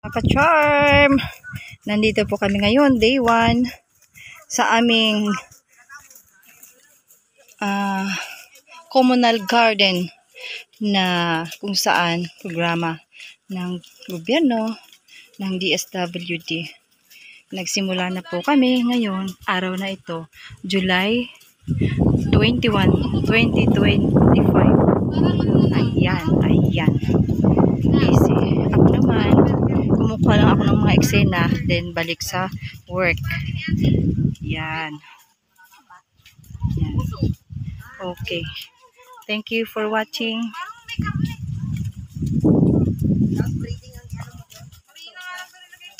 Ka-charm! Nandito po kami ngayon, day 1, sa aming communal garden na kung saan programa ng gobyerno ng DSWD. Nagsimula na po kami ngayon, araw na ito, July 21, 2025. Ayan. Busy. Ako naman, kumukuha lang ako ng mga eksena, then balik sa work. Yan. Okay. Thank you for watching.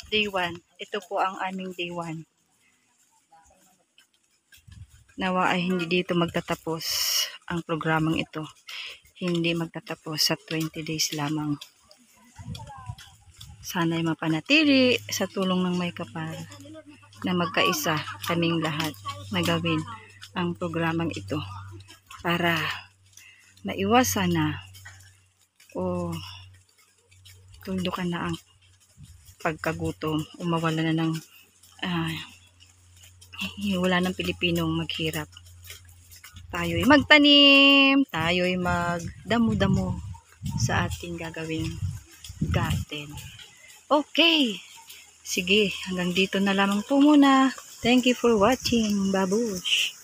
Day 1. Ito po ang aming day 1. Nawa ay hindi dito magtatapos ang programang ito. Hindi magtatapos sa 20 days lamang. Sana'y mapanatili sa tulong ng may kapal na magkaisa kaming lahat na gawin ang programang ito para maiwasan na o tuldukan na ang pagkagutom o mawala na ng wala ng Pilipinong maghirap. Tayo'y magtanim, tayo'y magdamo-damo sa ating gagawing garden. Okay. Sige, hanggang dito na lamang po muna. Thank you for watching. Babush!